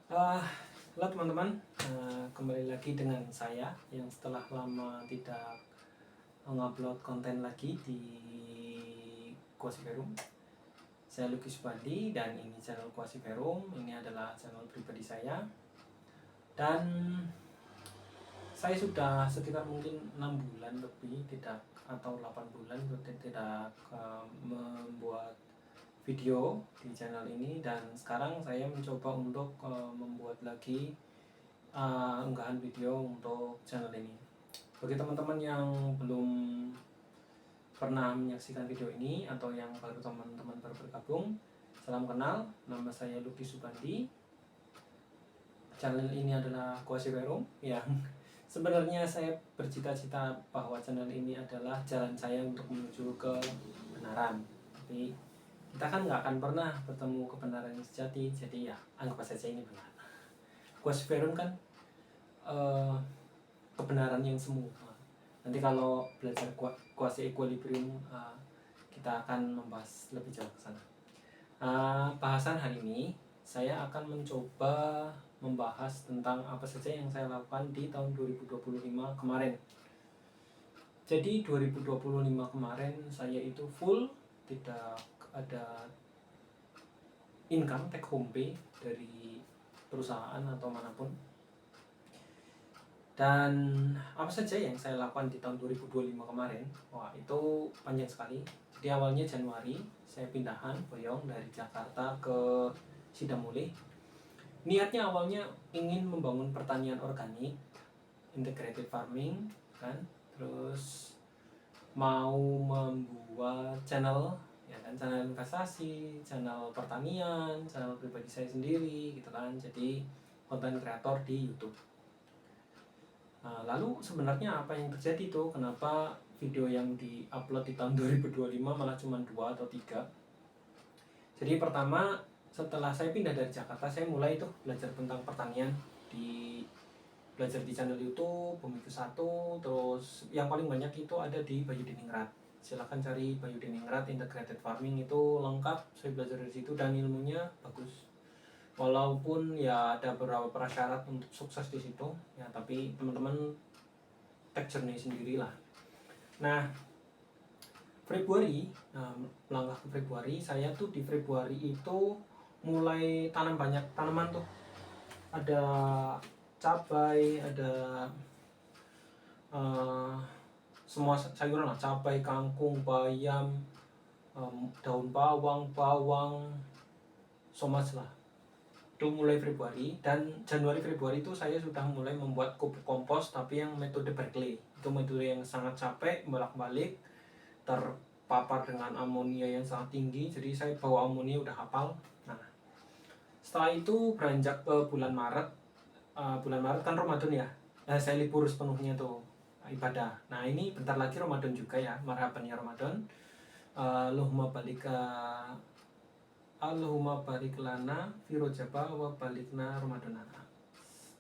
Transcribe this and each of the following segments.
Uh, Halo teman-teman, kembali lagi dengan saya yang setelah lama tidak mengupload konten lagi di Quasiverum. Saya Lucky Subandi dan ini channel Quasiverum. Ini adalah channel pribadi saya. Dan saya sudah sekitar mungkin 6 bulan lebih tidak atau 8 bulan tidak membuat video di channel ini, dan sekarang saya mencoba untuk membuat lagi unggahan video untuk channel ini. Bagi teman-teman yang belum pernah menyaksikan video ini atau yang baru teman-teman baru bergabung, salam kenal, nama saya Lucky Subandi. Channel ini adalah Quasiverum yang sebenarnya saya bercita-cita bahwa channel ini adalah jalan saya untuk menuju kebenaran. Tapi kita kan nggak akan pernah bertemu kebenaran yang sejati, jadi ya anggap saja ini benar. Quasiverum kan kebenaran yang semu. Nanti kalau belajar kuasi equilibrium kita akan membahas lebih jauh ke sana. Bahasan hari ini saya akan mencoba membahas tentang apa saja yang saya lakukan di tahun 2025 kemarin. Jadi 2025 kemarin saya itu full, tidak ada income take home pay dari perusahaan atau manapun. Dan apa saja yang saya lakukan di tahun 2025 kemarin? Wah, itu panjang sekali. Jadi awalnya Januari saya pindahan boyong dari Jakarta ke Sidamuli. Niatnya awalnya ingin membangun pertanian organik, integrated farming, kan? Terus mau membuat channel, ya kan, channel investasi, channel pertanian, channel pribadi saya sendiri, gitu kan. Jadi konten kreator di YouTube. Lalu sebenarnya apa yang terjadi tuh? Kenapa video yang di-upload di tahun 2025 malah cuma 2 atau 3? Jadi pertama, setelah saya pindah dari Jakarta, saya mulai tuh belajar tentang pertanian, belajar di channel YouTube, Bumiku 1, terus yang paling banyak itu ada di Bayu Diningrat. Silahkan cari Bayu Diningrat Integrated Farming, itu lengkap, saya belajar dari situ dan ilmunya bagus. Walaupun ya ada beberapa prasyarat untuk sukses di situ, ya tapi teman-teman take journey sendirilah. Nah, Februari, melangkah ke Februari, saya tuh di Februari itu mulai tanam banyak tanaman tuh. Ada cabai, ada semua sayuran lah, cabai, kangkung, bayam, daun bawang, somas lah. Itu mulai Februari, dan Januari Februari itu saya sudah mulai membuat pupuk kompos, tapi yang metode Berkeley. Itu metode yang sangat capek, bolak-balik, terpapar dengan amonia yang sangat tinggi, jadi saya bawa amonia udah hafal. Nah, setelah itu beranjak ke bulan Maret. Bulan Maret kan Ramadan ya, saya libur sepenuhnya tuh ibadah. Nah ini bentar lagi Ramadan juga ya, marhaban ya Ramadan. Allahumma barik lana fi Rajaba wa balikna Ramadanana.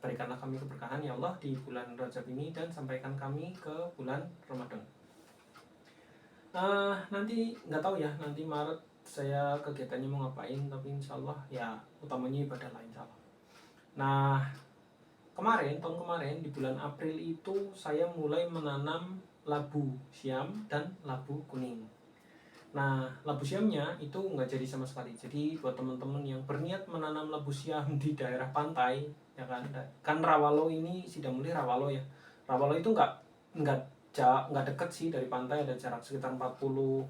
Berikanlah kami keberkahan ya Allah di bulan Rajab ini, dan sampaikan kami ke bulan Ramadan. Nanti nggak tahu ya, nanti Maret saya kegiatannya mau ngapain, tapi insya Allah ya utamanya ibadah lah insya Allah. Nah, tahun kemarin di bulan April itu saya mulai menanam labu siam dan labu kuning. Nah, labu siamnya itu nggak jadi sama sekali. Jadi buat teman-teman yang berniat menanam labu siam di daerah pantai, ya kan Rawalo ini Sidamuli Rawalo ya. Rawalo itu nggak deket sih dari pantai, ada jarak sekitar 40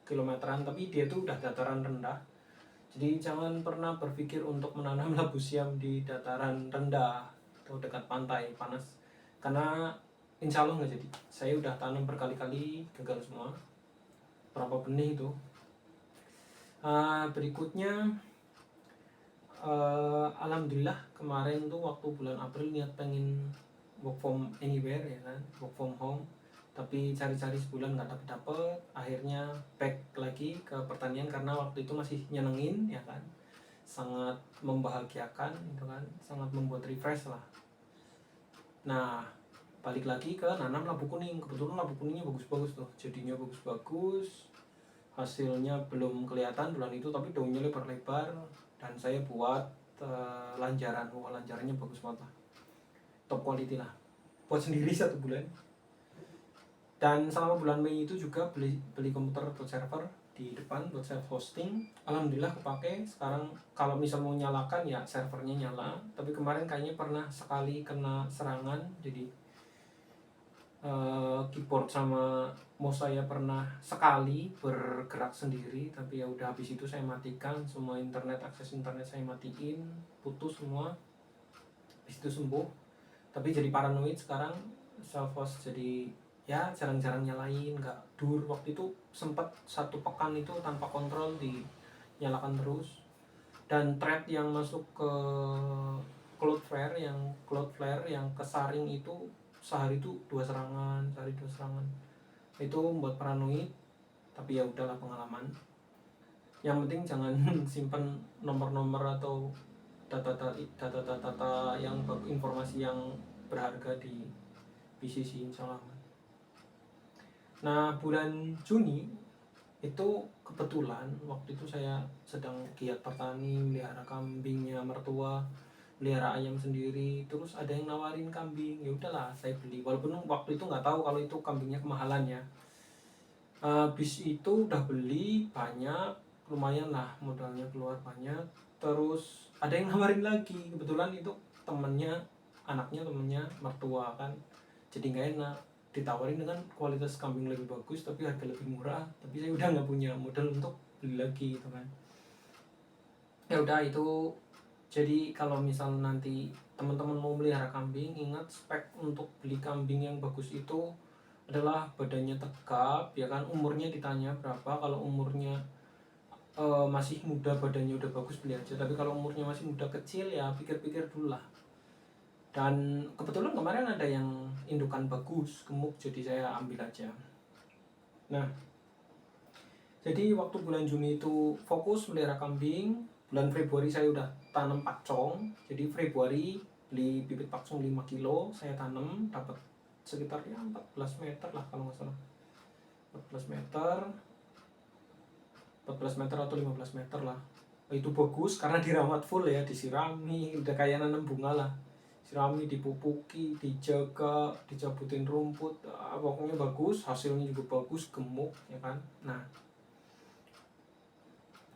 kilometeran, tapi dia tuh udah dataran rendah. Jadi jangan pernah berpikir untuk menanam labu siam di dataran rendah atau dekat pantai panas, karena insya Allah nggak jadi. Saya udah tanam berkali-kali, gagal semua. Berapa benih itu. Berikutnya, alhamdulillah kemarin tuh waktu bulan April niat pengen work from anywhere, ya kan, work from home, tapi cari-cari sebulan nggak dapet. Akhirnya back lagi ke pertanian karena waktu itu masih nyenengin, ya kan, sangat membahagiakan, gitu kan, sangat membuat refresh lah. Nah, balik lagi ke nanam labu kuning. Kebetulan labu kuningnya bagus-bagus tuh, jadinya bagus-bagus, hasilnya belum kelihatan bulan itu tapi daunnya lebar-lebar, dan saya buat lanjaran. Lanjarannya bagus banget lah, top quality lah, buat sendiri 1 bulan. Dan selama bulan Mei itu juga beli komputer atau server di depan buat self hosting. Alhamdulillah kepake. Sekarang kalau misal mau nyalakan ya servernya nyala, tapi kemarin kayaknya pernah sekali kena serangan, jadi keyboard sama mouse saya pernah sekali bergerak sendiri, tapi ya udah, habis itu saya matikan semua akses internet saya matiin, putus semua, habis itu sembuh. Tapi jadi paranoid sekarang, self host jadi ya jarang-jarang nyalain, nggak dur. Waktu itu sempat 1 pekan itu tanpa kontrol dinyalakan terus. Dan thread yang masuk ke Cloudflare yang kesaring itu sehari 2 serangan. Itu membuat paranoid, tapi ya udahlah, pengalaman. Yang penting jangan simpan nomor-nomor atau data yang informasi yang berharga di PC sih, insya Allah. Nah, bulan Juni itu kebetulan waktu itu saya sedang giat bertani, melihara kambingnya mertua, melihara ayam sendiri. Terus ada yang nawarin kambing, ya udahlah saya beli, walaupun waktu itu nggak tahu kalau itu kambingnya kemahalan ya. Habis itu udah beli banyak, lumayan lah, modalnya keluar banyak. Terus ada yang nawarin lagi, kebetulan itu anaknya temennya mertua kan, jadi nggak enak ditawarin dengan kualitas kambing lebih bagus tapi harga lebih murah, tapi saya udah nggak punya modal untuk beli lagi gitu kan. Ya udah, itu jadi kalau misal nanti teman-teman mau melihara kambing, ingat spek untuk beli kambing yang bagus itu adalah badannya tegap, ya kan, umurnya ditanya berapa. Kalau umurnya masih muda, badannya udah bagus, beli aja. Tapi kalau umurnya masih muda kecil ya pikir-pikir dulu lah. Dan kebetulan kemarin ada yang indukan bagus, gemuk, jadi saya ambil aja. Nah, jadi waktu bulan Juni itu fokus melihara kambing. Bulan Februari saya udah tanam pakcong. Jadi Februari beli bibit pakcong 5 kilo, saya tanam, dapat sekitar ya 14 meter lah kalau nggak salah. 14 meter atau 15 meter lah. Itu bagus karena dirawat full ya, disirami, udah kayak nanam bunga lah. Sirami, dipupuki, dijaga, dicabutin rumput, pokoknya bagus, hasilnya juga bagus, gemuk ya kan. Nah,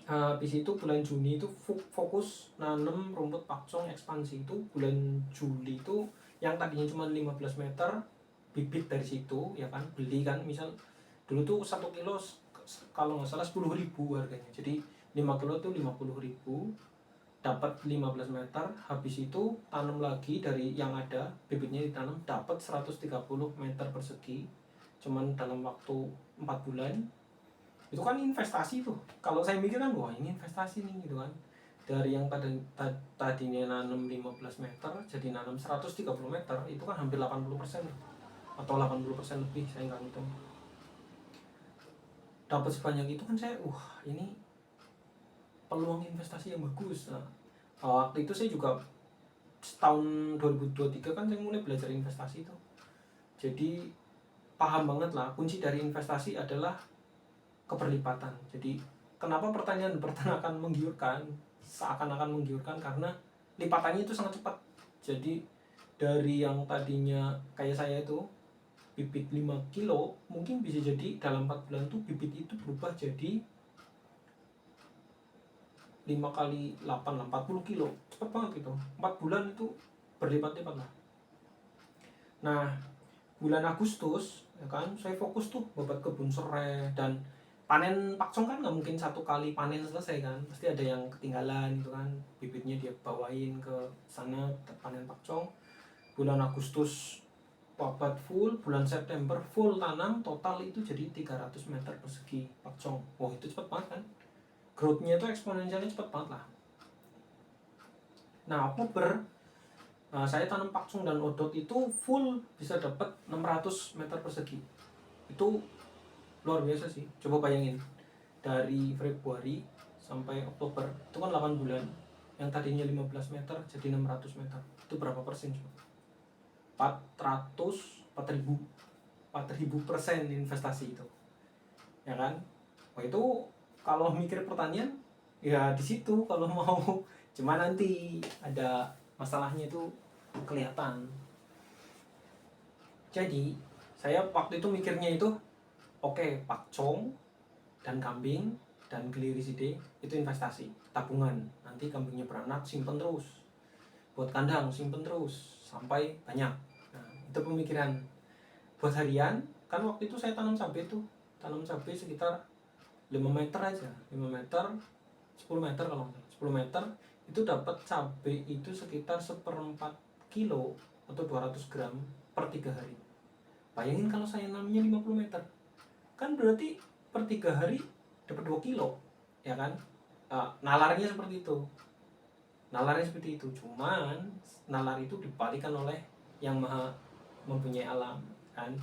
habis itu bulan Juni itu fokus nanam rumput pakcong ekspansi. Itu bulan Juli itu yang tadinya cuma 15 meter, bibit dari situ ya kan, beli kan, misal dulu tuh 1 kilo kalau nggak salah 10.000 harganya, jadi 5 kilo tuh 50.000, dapat 15 meter. Habis itu tanam lagi dari yang ada, bibitnya ditanam, dapat 130 meter persegi, cuman dalam waktu 4 bulan. Itu kan investasi tuh, kalau saya mikir kan, wah ini investasi nih gitu kan. Dari yang tadinya nanam 15 meter jadi nanam 130 meter, itu kan hampir 80% atau 80% lebih, saya nggak ngitung. Dapat sebanyak itu kan, saya ini peluang investasi yang bagus. Nah, waktu itu saya juga tahun 2023 kan saya mulai belajar investasi itu, jadi paham banget lah, kunci dari investasi adalah keberlipatan. Jadi kenapa pertanyaan akan menggiurkan, seakan-akan menggiurkan, karena lipatannya itu sangat cepat. Jadi dari yang tadinya kayak saya itu bibit 5 kilo, mungkin bisa jadi dalam 4 bulan tuh bibit itu berubah jadi 5 kali 8 lah, 40 kilo. Cepet banget gitu, 4 bulan itu berlipat-lipat lah. Nah, bulan Agustus ya kan, saya fokus tuh buat kebun serai. Dan panen pakcong kan nggak mungkin 1 kali panen selesai kan, pasti ada yang ketinggalan gitu kan, bibitnya dia bawain ke sana panen pakcong. Bulan Agustus pabat full, bulan September full tanam, total itu jadi 300 meter persegi pakcong. Wah, itu cepet banget kan, growth-nya itu eksponensialnya cepet banget lah. Nah, Oktober saya tanam pakcong dan odot itu full bisa dapat 600 meter persegi. Itu luar biasa sih. Coba bayangin, dari Februari sampai Oktober itu kan 8 bulan, yang tadinya 15 meter jadi 600 meter. Itu berapa persen coba? 4.000% investasi itu, ya kan? Wah, itu kalau mikir pertanian ya di situ, kalau mau Cuma nanti ada masalahnya itu kelihatan. Jadi saya waktu itu mikirnya itu oke, pakcong dan kambing dan geliriside itu investasi, tabungan. Nanti kambingnya beranak, simpen terus. Buat kandang, simpen terus sampai banyak. Nah, itu pemikiran. Buat harian, kan waktu itu saya tanam cabai sekitar 5 meter aja, 5 meter, 10 meter kalau nggak salah, 10 meter itu dapat cabai itu sekitar 1/4 kilo atau 200 gram per 3 hari. Bayangin kalau saya nanamnya 50 meter, kan berarti per 3 hari dapat 2 kilo, ya kan? Nalarnya seperti itu. Cuman nalar itu dibalikan oleh yang maha mempunyai alam, kan?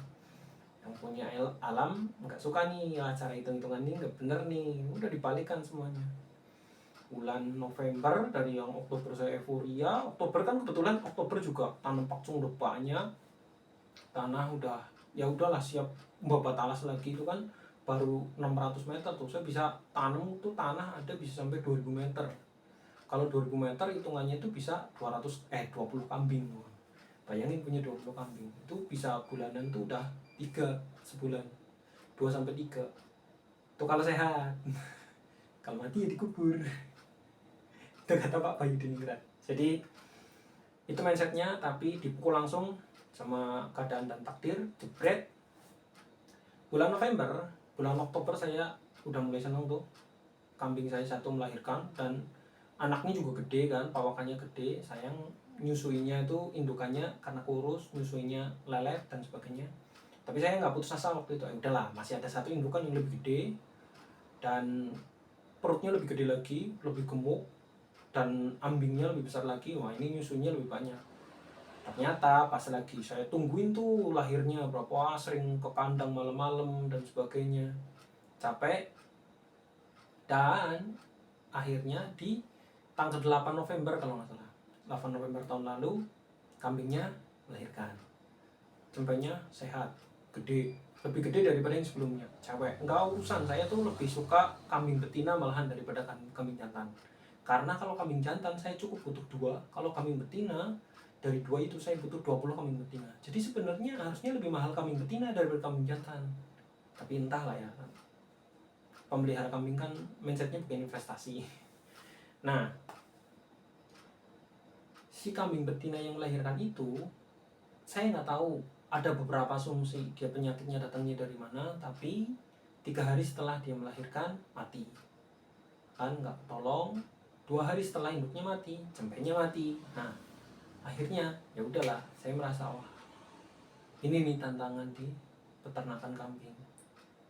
Yang punya alam nggak suka nih cara hitung-hitungan ini nggak bener nih, udah dibalikan semuanya. Bulan November, dari yang Oktober saya euforia, Oktober kan kebetulan Oktober juga tanam pakcung udah banyak, tanah udah ya udahlah siap membabat alas lagi. Itu kan baru 600 meter tuh saya bisa tanam tuh, tanah ada bisa sampai 2000 meter. Kalau 2000 meter hitungannya itu bisa 20 kambing. Bayangin punya 20 kambing itu bisa bulanan tuh udah 3 sebulan, 2-3 itu kalau sehat. Kalau mati ya dikubur. Itu kata Pak Bayu Diningrat. Jadi itu mindsetnya, tapi dipukul langsung sama keadaan dan takdir, jebret. Bulan Oktober saya udah mulai seneng tuh, kambing saya satu melahirkan dan anaknya juga gede kan, pawakannya gede, sayang nyusuinya itu indukannya karena kurus, nyusuinya lelet dan sebagainya. Tapi saya nggak putus asa waktu itu, udahlah masih ada satu indukan yang lebih gede dan perutnya lebih gede lagi, lebih gemuk dan ambingnya lebih besar lagi. Wah, ini nyusunya lebih banyak. Ternyata pas lagi saya tungguin tuh lahirnya berapa, sering ke kandang malam-malam dan sebagainya, capek. Dan akhirnya di tanggal 8 November kalau nggak salah, 8 November tahun lalu kambingnya melahirkan. Sampainya sehat, gede, lebih gede daripada yang sebelumnya, cewek. Nggak urusan, saya tuh lebih suka kambing betina malahan daripada kambing jantan. Karena kalau kambing jantan saya cukup butuh 2, kalau kambing betina dari 2 itu saya butuh 20 kambing betina. Jadi sebenarnya harusnya lebih mahal kambing betina daripada kambing jantan. Tapi entahlah ya, pemelihara kambing kan mindsetnya bukan investasi. Nah, si kambing betina yang melahirkan itu, saya nggak tahu, ada beberapa asumsi dia penyakitnya datangnya dari mana, tapi 3 hari setelah dia melahirkan mati, kan nggak tolong. 2 hari setelah induknya mati, cempenya mati. Nah, akhirnya ya udahlah, saya merasa wah, ini nih tantangan di peternakan kambing.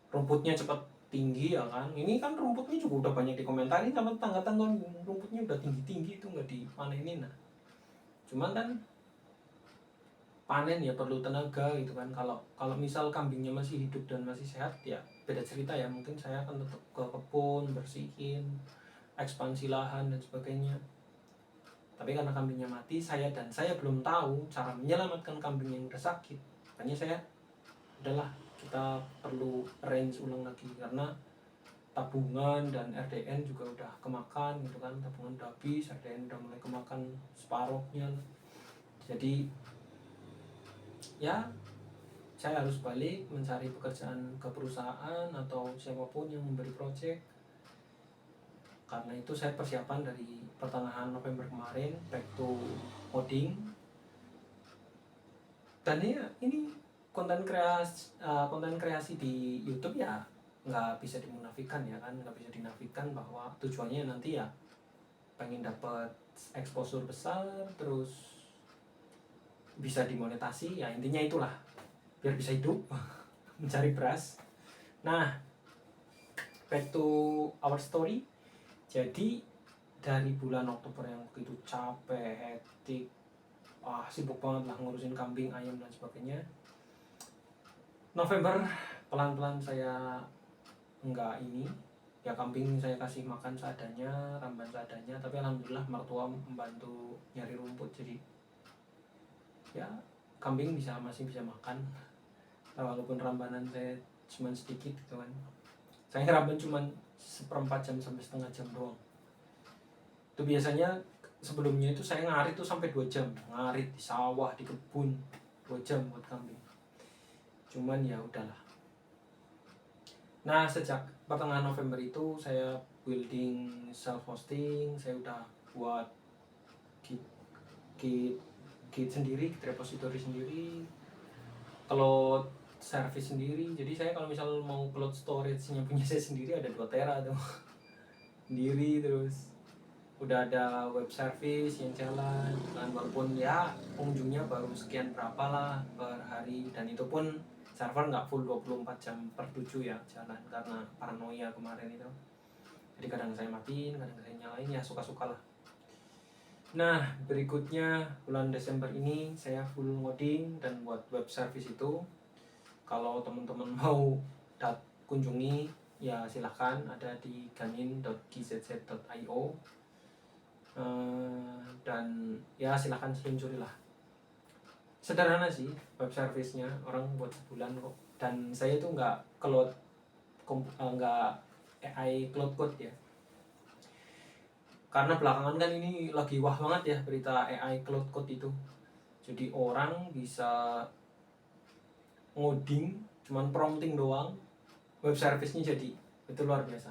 Rumputnya cepat tinggi ya kan, ini kan rumputnya juga udah banyak dikomentarin sama tetangga-tetangga, rumputnya udah tinggi-tinggi itu nggak dipanenin. Nah, cuman kan panen ya perlu tenaga gitu kan. Kalau misal kambingnya masih hidup dan masih sehat ya beda cerita ya, mungkin saya akan tetap ke kebun, bersihin, ekspansi lahan dan sebagainya. Tapi karena kambingnya mati, saya belum tahu cara menyelamatkan kambing yang udah sakit, makanya saya udahlah, kita perlu arrange ulang lagi, karena tabungan dan RDN juga udah kemakan gitu kan. Tabungan udah habis, RDN udah mulai kemakan separuhnya. Jadi ya saya harus balik mencari pekerjaan ke perusahaan atau siapapun yang memberi proyek. Karena itu saya persiapan dari pertengahan November kemarin back to coding. Dan ya ini konten kreasi di YouTube ya nggak bisa dimunafikan ya kan, nggak bisa dinafikan bahwa tujuannya nanti ya pengen dapat exposure besar, terus bisa dimonetasi ya, intinya itulah, biar bisa hidup mencari beras. Nah, back to our story. Jadi dari bulan Oktober yang begitu capek, hektik, sibuk banget lah ngurusin kambing, ayam dan sebagainya, November pelan-pelan saya enggak ini ya, kambing saya kasih makan seadanya, ramban seadanya. Tapi alhamdulillah mertua membantu nyari rumput, jadi ya kambing masih bisa makan. Walaupun rambanan saya cuma sedikit gitu kan, saya ramban cuma 1/4 jam sampai setengah jam doang. Itu biasanya sebelumnya itu saya ngarit tuh sampai 2 jam, ngarit di sawah, di kebun 2 jam buat kambing. Cuman ya udahlah. Nah, sejak pertengahan November itu saya building self hosting, saya udah buat Git sendiri, Git repository sendiri, cloud service sendiri. Jadi saya kalau misal mau cloud storage-nya punya saya sendiri ada 2 tera tuh sendiri. Terus udah ada web service yang jalan kan, walaupun ya pengunjungnya baru sekian berapa lah per hari, dan itu pun server nggak full 24 jam per 7 ya jalan, karena paranoia kemarin itu. Jadi kadang saya matiin, kadang saya nyalain, ya suka-suka lah. Nah, berikutnya bulan Desember ini saya full ngoding dan buat web service itu. Kalau teman-teman mau kunjungi ya silahkan, ada di ganin.gzz.io. Dan ya silahkan seluncuri lah. Sederhana sih web service-nya, orang buat sebulan kok. Dan saya itu nggak AI cloud code ya, karena belakangan kan ini lagi wah banget ya berita AI cloud code itu. Jadi orang bisa ngoding cuman prompting doang, web service-nya jadi. Itu luar biasa.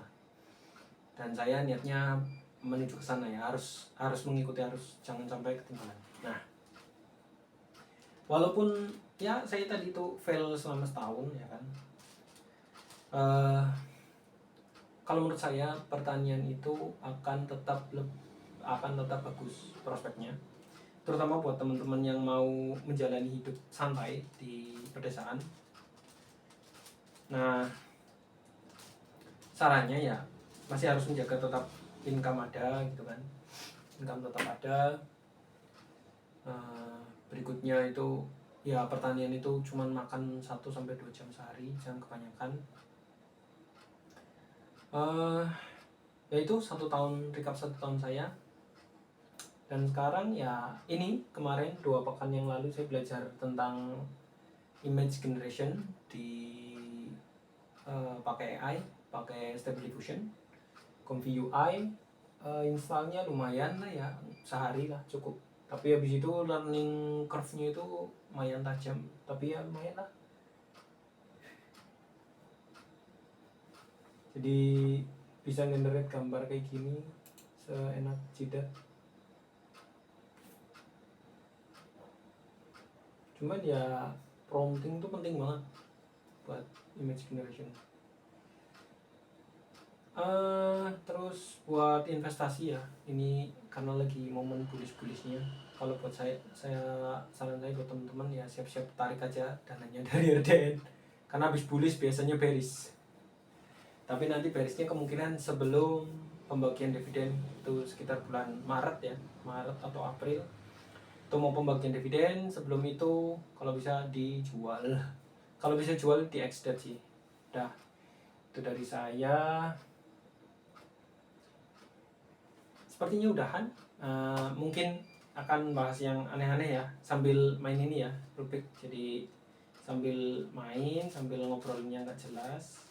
Dan saya niatnya menuju ke sana ya, harus mengikuti, harus jangan sampai ketinggalan. Nah, walaupun ya saya tadi itu fail selama setahun ya kan, kalau menurut saya pertanian itu akan tetap bagus prospeknya, terutama buat teman-teman yang mau menjalani hidup santai di pedesaan. Nah, sarannya ya masih harus menjaga tetap income ada gitu kan, income tetap ada. Berikutnya itu ya pertanian itu cuman makan 1-2 jam sehari, jangan kebanyakan. Ya itu 1 tahun, recap 1 tahun saya. Dan sekarang ya ini kemarin 2 pekan yang lalu saya belajar tentang image generation di pakai AI, pakai Stable Diffusion, Comfy UI. Installnya lumayan lah ya, sehari lah cukup. Tapi habis itu learning curve-nya itu lumayan tajam, tapi ya lumayan lah. Jadi bisa generate gambar kayak gini seenak jidat. Cuman ya prompting tuh penting banget buat image generation. Terus buat investasi ya, ini karena lagi momen bullish-bullishnya. Kalau buat saya saran saya buat teman-teman ya siap-siap tarik aja dananya dari RDN, karena habis bullish biasanya bearish. Tapi nanti bearishnya kemungkinan sebelum pembagian dividen, itu sekitar bulan Maret ya, Maret atau April. Itu mau pembagian dividen, sebelum itu kalau bisa dijual, kalau bisa jual di exit sih. Udah, itu dari saya. Sepertinya udahan. Mungkin akan bahas yang aneh-aneh ya sambil main ini ya, Rubik. Jadi sambil main, sambil ngobrolnya nggak jelas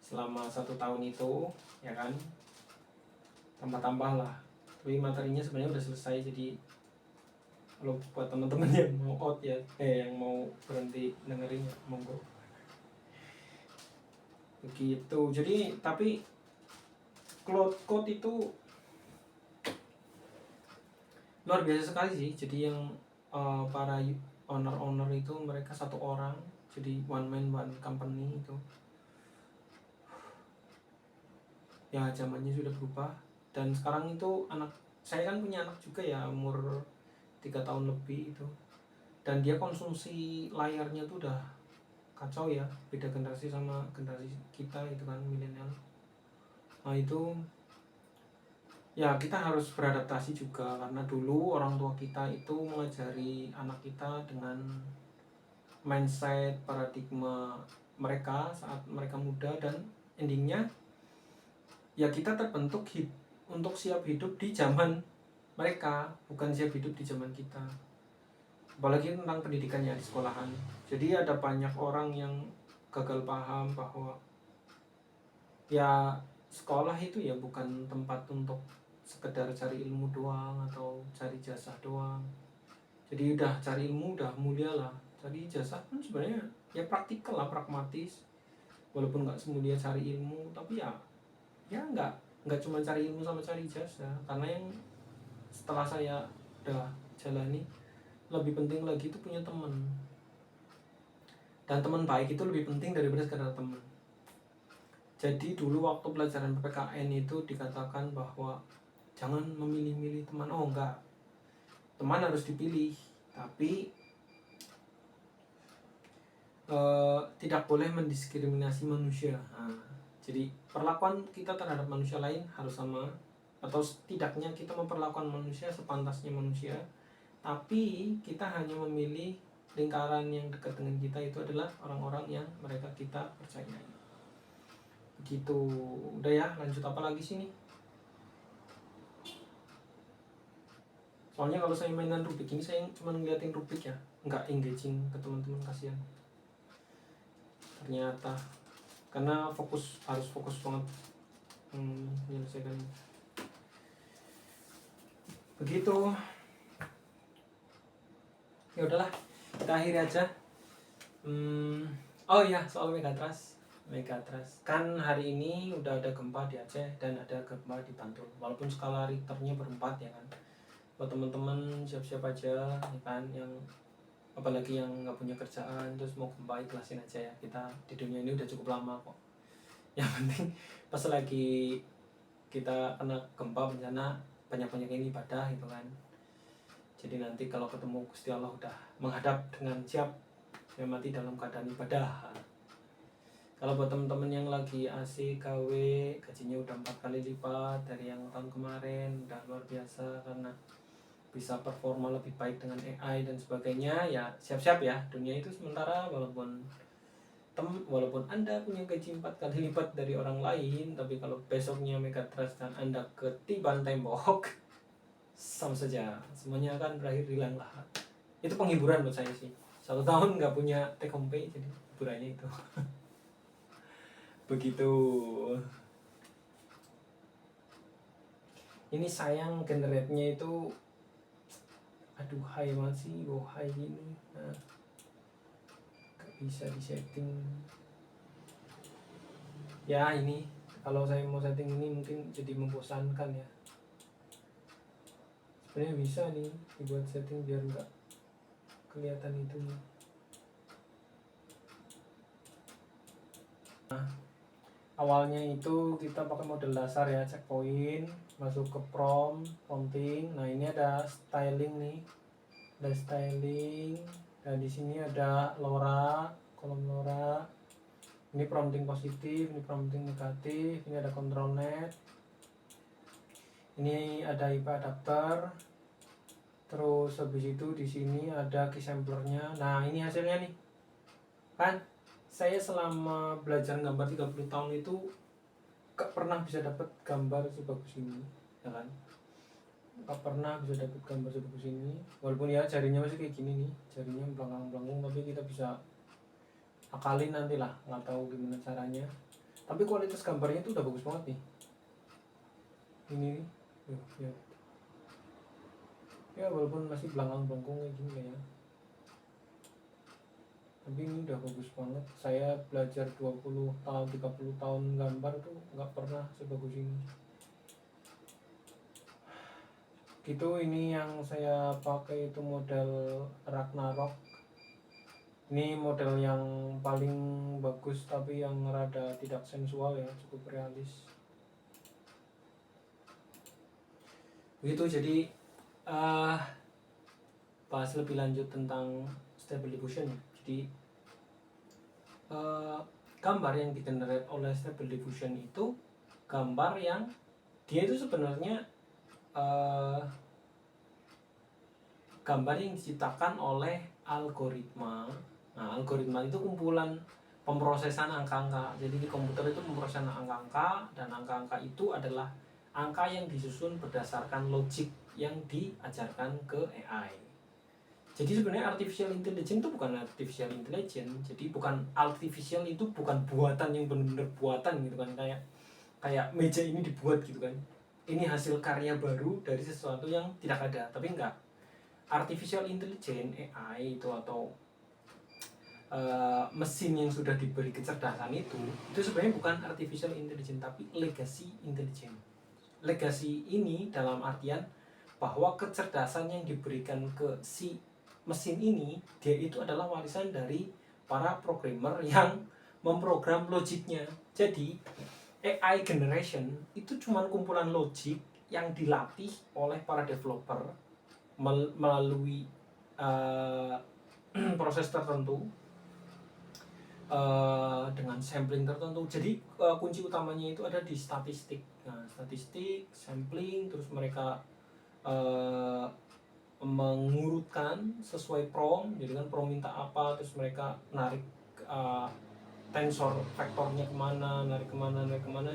selama 1 tahun itu ya kan, tambah-tambah lah. Tapi materinya sebenarnya udah selesai. Jadi kalau buat teman-teman yang mau out ya, yang mau berhenti dengerin ya, monggo. Begitu. Jadi tapi cloud code itu luar biasa sekali sih. Jadi yang para owner itu mereka 1 orang, jadi one man one company itu. Ya zamannya sudah berubah. Dan sekarang itu saya kan punya anak juga ya, umur 3 tahun lebih itu, dan dia konsumsi layarnya tuh udah kacau ya, beda generasi sama generasi kita itu kan, milenial. Nah itu ya kita harus beradaptasi juga, karena dulu orang tua kita itu mengajari anak kita dengan mindset paradigma mereka saat mereka muda, dan endingnya ya kita terbentuk untuk siap hidup di zaman mereka, bukan siap hidup di zaman kita. Apalagi tentang pendidikannya di sekolahan. Jadi ada banyak orang yang gagal paham bahwa ya sekolah itu ya bukan tempat untuk sekedar cari ilmu doang atau cari jasa doang. Jadi udah cari ilmu udah mulia lah, cari jasa kan sebenarnya ya praktikal lah, pragmatis. Walaupun nggak semulia cari ilmu, tapi ya nggak cuma cari ilmu sama cari jasa. Karena yang setelah saya udah jalani, lebih penting lagi itu punya teman. Dan teman baik itu lebih penting daripada sekedar teman. Jadi dulu waktu pelajaran PPKN itu dikatakan bahwa jangan memilih-milih teman. Oh enggak, teman harus dipilih, tapi tidak boleh mendiskriminasi manusia. Nah, jadi perlakuan kita terhadap manusia lain harus sama, atau setidaknya kita memperlakukan manusia sepantasnya manusia. Tapi kita hanya memilih lingkaran yang dekat dengan kita, itu adalah orang-orang yang mereka kita percayai. Begitu. Udah ya, lanjut apa lagi sini? Soalnya kalau saya mainan Rubik ini, saya cuma ngeliatin Rubik ya, nggak engaging ke teman-teman, kasihan. Ternyata karena harus fokus banget menyelesaikan. Begitu. Ya udahlah, kita akhiri aja. Oh iya, soal Megatrust kan hari ini udah ada gempa di Aceh dan ada gempa di Bantul. Walaupun skala Richternya berempat ya kan. Buat teman-teman siap-siap aja ya kan, yang apalagi yang nggak punya kerjaan terus mau gempa, ikhlasin aja ya. Kita di dunia ini udah cukup lama kok. Yang penting pas lagi kita kena gempa bencana, banyak-banyak ini ibadah gitu kan. Jadi nanti kalau ketemu Gusti Allah udah menghadap dengan siap, ya mati dalam keadaan ibadah. Kalau buat teman-teman yang lagi asik KW, gajinya udah 4 kali lipat dari yang tahun kemarin, udah luar biasa karena bisa performa lebih baik dengan AI dan sebagainya. Ya siap-siap ya, dunia itu sementara. Walaupun Anda punya gaji 4 kali lipat dari orang lain, tapi kalau besoknya Megatrust dan Anda ketiban tembok, sama saja, semuanya akan berakhir hilang lah. Itu penghiburan buat saya sih. 1 tahun nggak punya take home pay, jadi hiburannya itu. Begitu. Ini sayang generate-nya itu, aduh high masih low high gini. Nah, gak bisa disetting. Ya ini kalau saya mau setting ini mungkin jadi membosankan ya. Sebenarnya bisa nih dibuat setting biar nggak kelihatan itu. Nah, awalnya itu kita pakai model dasar ya, checkpoint, masuk ke prompting. Nah ini ada styling nih, ada styling. Nah di sini ada LoRa, kolom LoRa. Ini prompting positif, ini prompting negatif, ini ada control net. Ini ada IP adapter. Terus habis itu di sini ada key samplernya. Nah ini hasilnya nih, kan? Saya selama belajar gambar 30 tahun itu gak pernah bisa dapat gambar sebagus ini, ya kan? Gak pernah bisa dapat gambar sebagus ini. Walaupun ya jarinya masih kayak gini nih, jarinya belanglang-belanggung, tapi kita bisa akalin nanti lah, nggak tahu gimana caranya. Tapi kualitas gambarnya itu udah bagus banget nih. Ini nih, ya. Ya walaupun masih belanglang-belanggung kayak gini ya. Tapi ini udah bagus banget. Saya belajar 20 tahun, 30 tahun gambar tuh nggak pernah sebagus ini. Gitu, ini yang saya pakai itu model Ragnarok. Ini model yang paling bagus tapi yang rada tidak sensual ya, cukup realis. Begitu, jadi bahas lebih lanjut tentang Stable Diffusion ya. Jadi gambar yang di-generate oleh Stable Diffusion itu gambar yang dia itu sebenarnya gambar yang diciptakan oleh algoritma. Nah, algoritma itu kumpulan pemrosesan angka-angka. Jadi di komputer itu pemrosesan angka-angka, dan angka-angka itu adalah angka yang disusun berdasarkan logik yang diajarkan ke AI. Jadi sebenarnya artificial intelligence itu bukan artificial intelligence. Jadi bukan artificial, itu bukan buatan yang benar-benar buatan gitu kan, kayak meja ini dibuat gitu kan. ini hasil karya baru dari sesuatu yang tidak ada. Tapi enggak, artificial intelligence AI itu atau mesin yang sudah diberi kecerdasan itu sebenarnya bukan artificial intelligence tapi legacy intelligence. Legacy ini dalam artian bahwa kecerdasan yang diberikan ke si mesin ini, dia itu adalah warisan dari para programmer yang memprogram logiknya. Jadi AI generation itu cuma kumpulan logik yang dilatih oleh para developer melalui proses tertentu dengan sampling tertentu. Jadi kunci utamanya itu ada di statistik. Nah, statistik, sampling, terus mereka mengurutkan sesuai prompt. Jadi kan prompt minta apa, terus mereka narik tensor vektornya kemana, narik kemana,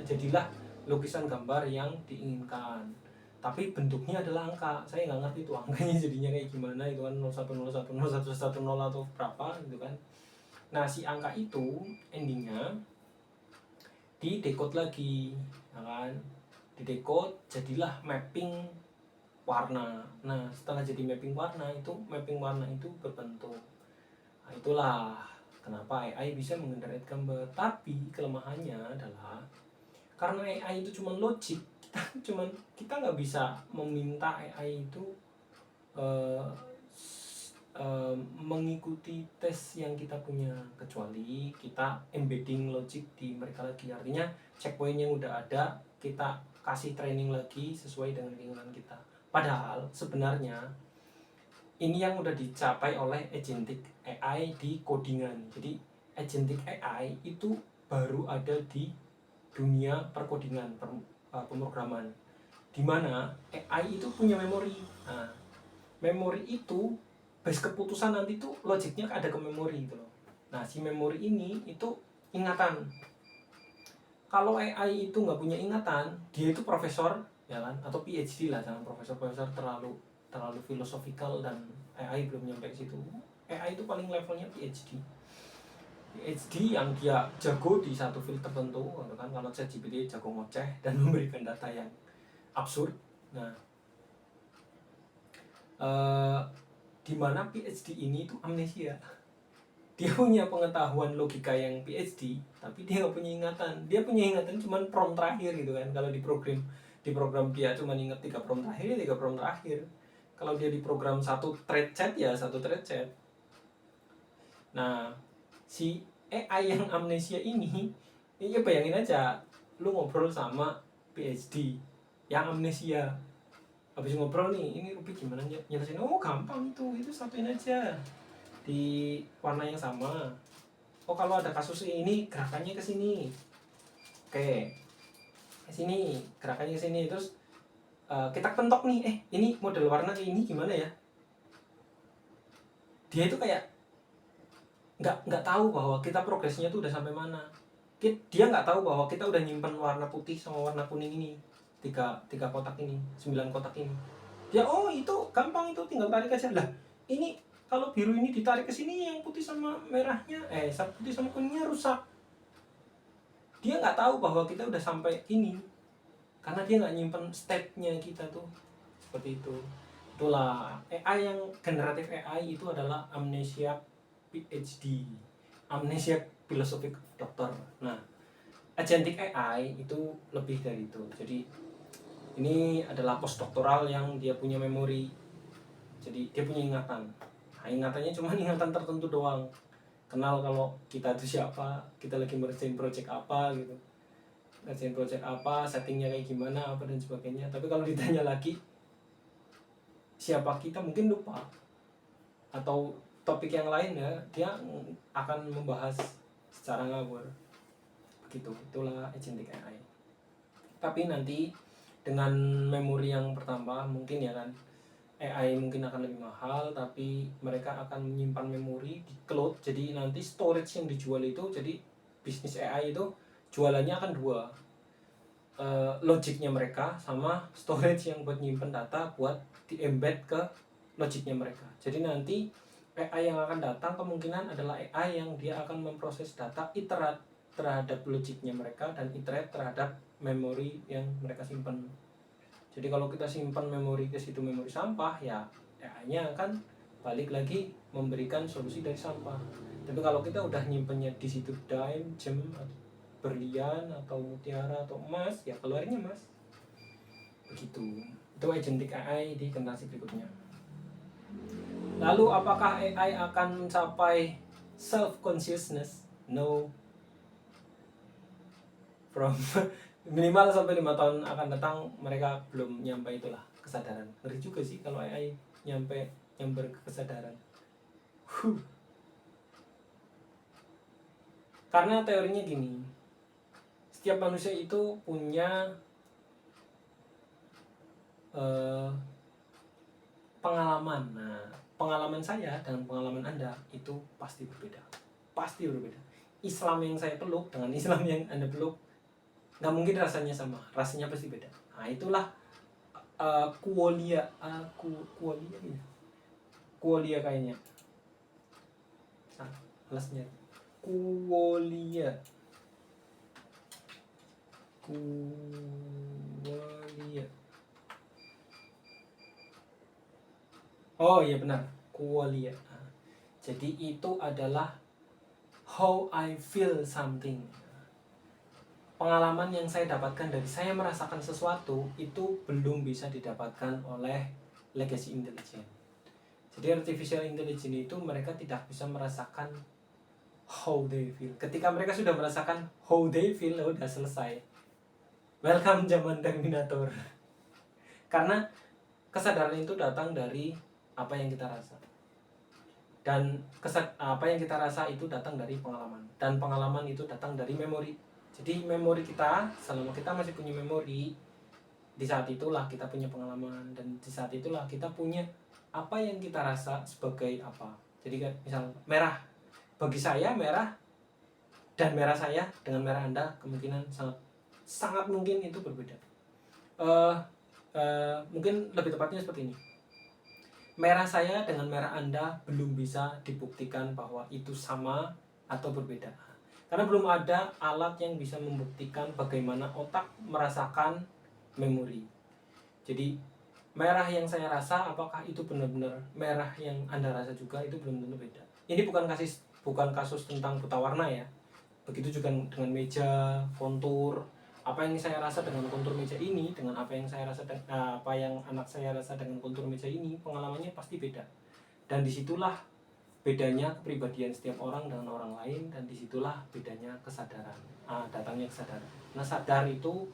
jadilah lukisan gambar yang diinginkan. Tapi bentuknya adalah angka. Saya nggak ngerti itu angkanya jadinya kayak gimana. Itu kan 01010110 atau berapa gitu kan. Nah, si angka itu endingnya didekode lagi, ya kan? Didekode jadilah mapping warna. Nah, setelah jadi mapping warna itu berbentuk. Nah, itulah kenapa AI bisa menggenerate gambar. Tapi kelemahannya adalah karena AI itu cuma logik, kita nggak bisa meminta AI itu mengikuti tes yang kita punya, kecuali kita embedding logic di mereka lagi. Artinya checkpoint yang udah ada kita kasih training lagi sesuai dengan keinginan kita. Padahal sebenarnya ini yang udah dicapai oleh agentic AI di codingan. Jadi agentic AI itu baru ada di dunia perkodingan, pemrograman, dimana AI itu punya memori. Nah, memori itu base keputusan nanti tuh logiknya ada ke memori gitu loh. Nah, si memori ini itu ingatan. Kalau AI itu nggak punya ingatan, dia itu profesor, ya kan, atau PhD lah, jangan profesor terlalu filosofikal, dan AI belum nyampe ke situ. AI itu paling levelnya PhD yang dia jago di satu field tertentu, gitu kan. Kalau ChatGPT jago ngoceh dan memberikan data yang absurd. Nah, dimana PhD ini tuh amnesia. Dia punya pengetahuan logika yang PhD, tapi dia nggak punya ingatan. Dia punya ingatan cuma prompt terakhir gitu kan. Kalau di program dia cuma ingat 3 prompt terakhir, 3 prompt terakhir. Kalau dia di program satu thread chat, ya satu thread chat. Nah, si AI yang amnesia ini, ya bayangin aja, lu ngobrol sama PhD yang amnesia. Habis ngobrol nih, ini Ruby gimana nyelesain? Oh, gampang itu satuin aja di warna yang sama. Oh, kalau ada kasus ini gerakannya ke sini. Oke, ke sini gerakannya ke sini. Terus kita pentok nih, ini model warna kayak ini gimana ya? Dia itu kayak nggak tahu bahwa kita progresnya tuh udah sampai mana. Dia nggak tahu bahwa kita udah nyimpen warna putih sama warna kuning ini, tiga kotak ini, 9 kotak ini. Dia itu gampang, itu tinggal tarik aja lah. Ini kalau biru ini ditarik ke sini, yang putih sama merahnya, putih sama kuningnya rusak. Dia nggak tahu bahwa kita udah sampai ini, karena dia nggak nyimpen step-nya kita tuh, seperti itu. Itulah AI yang generatif AI itu adalah amnesia PhD, amnesia filosofik dokter. Nah, agentic AI itu lebih dari itu. Jadi ini adalah postdoktoral yang dia punya memori. Jadi dia punya ingatan. Nah, ingatannya cuma ingatan tertentu doang. Kenal kalau kita itu siapa, kita lagi ngerjain project apa gitu. Ngerjain project apa, settingnya kayak gimana, apa dan sebagainya. Tapi kalau ditanya lagi siapa kita, mungkin lupa. Atau topik yang lain, ya dia akan membahas secara ngawur. Begitu, itulah agentic AI. Tapi nanti dengan memori yang bertambah, mungkin ya kan, AI mungkin akan lebih mahal, tapi mereka akan menyimpan memori di cloud. Jadi nanti storage yang dijual itu, jadi bisnis AI itu jualannya akan dua, logiknya mereka sama storage yang buat nyimpen data buat di embed ke logiknya mereka. Jadi nanti AI yang akan datang kemungkinan adalah AI yang dia akan memproses data, iterate terhadap logiknya mereka, dan iterate terhadap memori yang mereka simpan. Jadi kalau kita simpan memori ke situ, memori sampah, ya AI-nya akan balik lagi memberikan solusi dari sampah. Tapi kalau kita udah nyimpennya di situ dime, gem, berlian atau mutiara atau emas, ya keluarnya emas. Begitu. Itu agentic AI di generasi berikutnya. Lalu apakah AI akan mencapai self consciousness? No. From minimal sampai 5 tahun akan datang mereka belum nyampe itulah kesadaran. Ngeri juga sih kalau AI nyampe ke kesadaran. Karena teorinya gini, setiap manusia itu punya pengalaman. Nah, pengalaman saya dengan pengalaman Anda itu pasti berbeda. Pasti berbeda. Islam yang saya peluk dengan Islam yang Anda peluk nggak mungkin rasanya sama, rasanya pasti beda. Nah, itulah kualia ya. Kualia kayaknya. Nah, alasnya kualia. Oh iya benar, kualia. Nah, jadi itu adalah how I feel something. Pengalaman yang saya dapatkan dari saya merasakan sesuatu itu belum bisa didapatkan oleh legacy intelligence. Jadi artificial intelligence itu mereka tidak bisa merasakan how they feel. Ketika mereka sudah merasakan how they feel, udah selesai. Welcome zaman Terminator. Karena kesadaran itu datang dari apa yang kita rasa. Dan apa yang kita rasa itu datang dari pengalaman. Dan pengalaman itu datang dari memori. Jadi memori kita, selama kita masih punya memori, di saat itulah kita punya pengalaman, dan di saat itulah kita punya apa yang kita rasa sebagai apa. Jadi kan misal merah, bagi saya merah dan merah saya dengan merah Anda kemungkinan sangat mungkin itu berbeda. Mungkin lebih tepatnya seperti ini. Merah saya dengan merah Anda belum bisa dibuktikan bahwa itu sama atau berbeda. Karena belum ada alat yang bisa membuktikan bagaimana otak merasakan memori. Jadi merah yang saya rasa apakah itu benar-benar merah yang Anda rasa juga, itu belum tentu beda. Ini bukan kasus tentang buta warna ya. Begitu juga dengan meja, kontur. Apa yang saya rasa dengan kontur meja ini dengan apa yang anak saya rasa dengan kontur meja ini, pengalamannya pasti beda. Dan disitulah bedanya kepribadian setiap orang dengan orang lain, dan disitulah bedanya kesadaran, datangnya kesadaran. Nah, sadar itu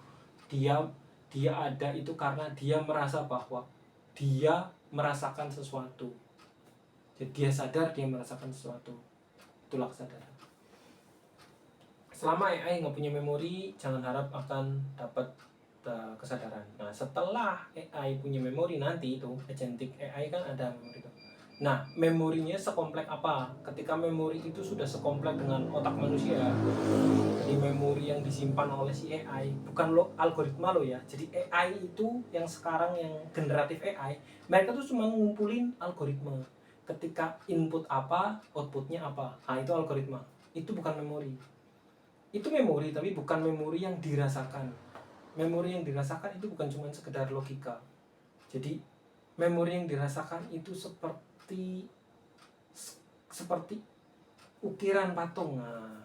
dia ada itu karena dia merasa bahwa dia merasakan sesuatu. Jadi dia sadar dia merasakan sesuatu. Itulah kesadaran. Selama AI nggak punya memori, jangan harap akan dapat kesadaran. Nah, setelah AI punya memori nanti itu agentic AI kan ada memori itu. Nah, memorinya sekompleks apa? Ketika memori itu sudah sekompleks dengan otak manusia, jadi memori yang disimpan oleh si AI, bukan algoritma ya. Jadi AI itu yang sekarang yang generatif AI, mereka tuh cuma ngumpulin algoritma. Ketika input apa, outputnya apa. Nah, itu algoritma. Itu bukan memori. Itu memori, tapi bukan memori yang dirasakan. Memori yang dirasakan itu bukan cuma sekedar logika. Jadi memori yang dirasakan itu seperti ukiran patung. Nah,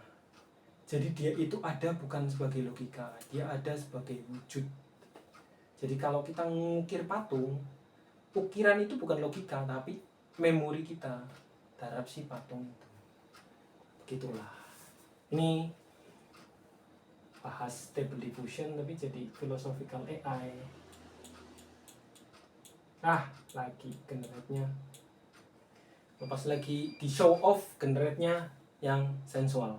jadi dia itu ada bukan sebagai logika, dia ada sebagai wujud. Jadi kalau kita mengukir patung, ukiran itu bukan logika, tapi memori kita terhadap si patung itu. Begitulah. Ini bahas Stable Diffusion tapi jadi philosophical AI. Lagi generate-nya. Lepas lagi di show off generate-nya yang sensual.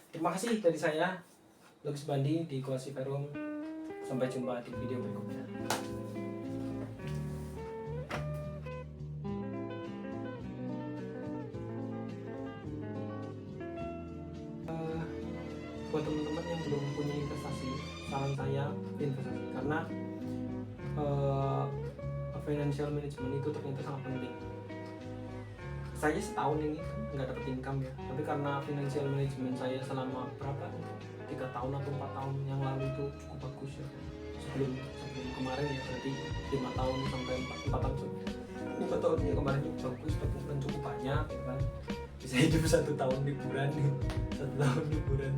Terima kasih dari saya, Lukis Bandi di Quasiverum. Sampai jumpa di video berikutnya. Buat teman-teman yang belum punya investasi, saran saya investasi, karena financial management itu ternyata sangat penting. Saya setahun ini kan nggak dapet income ya, tapi karena financial management saya selama 3 tahun atau 4 tahun yang lalu itu cukup bagus ya, sebelum kemarin ya, berarti 5 tahun sampai 4 tahun 5 tahunnya kemarin itu bagus, tabungan cukup banyak gitu kan, bisa hidup 1 tahun liburan nih, 1 tahun liburan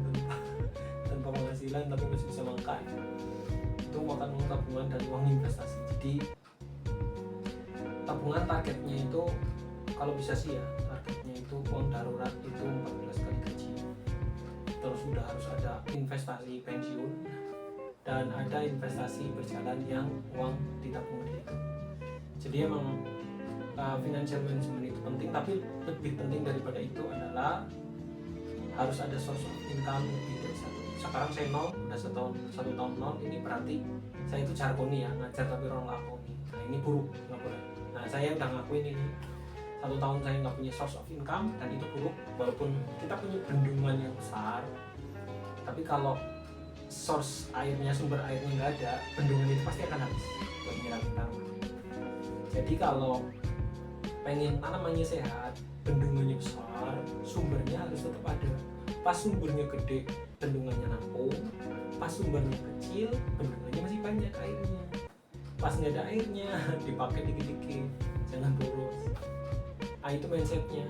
tanpa penghasilan tapi masih bisa makan. Itu makan uang tabungan dan uang investasi. Jadi tabungan targetnya itu kalau bisa sih ya, targetnya itu uang darurat itu 14 kali gaji. Terus sudah harus ada investasi pensiun dan ada investasi berjalan yang uang ditabung itu. Jadi emang financial management itu penting, tapi lebih penting daripada itu adalah harus ada source of income lebih dari satu. Sekarang saya nol, udah satu tahun nol, ini berarti saya itu jargoni ya, ngajar tapi orang lakoni. Nah ini buruk, nggak boleh. Nah saya udah ngakuin ini, 1 tahun saya nggak punya source of income dan itu buruk. Walaupun kita punya bendungan yang besar, tapi kalau source airnya, sumber airnya nggak ada, bendungan itu pasti akan habis buat nyiramin tanaman. Jadi kalau pengen tanamannya sehat, bendungannya besar, sumbernya harus tetap ada. Pas sumbernya gede, bendungannya nampung. Pas sumbernya kecil, bendungannya masih banyak airnya. Pas nggak ada airnya, dipakai dikit-dikit, jangan boros. Itu mindsetnya.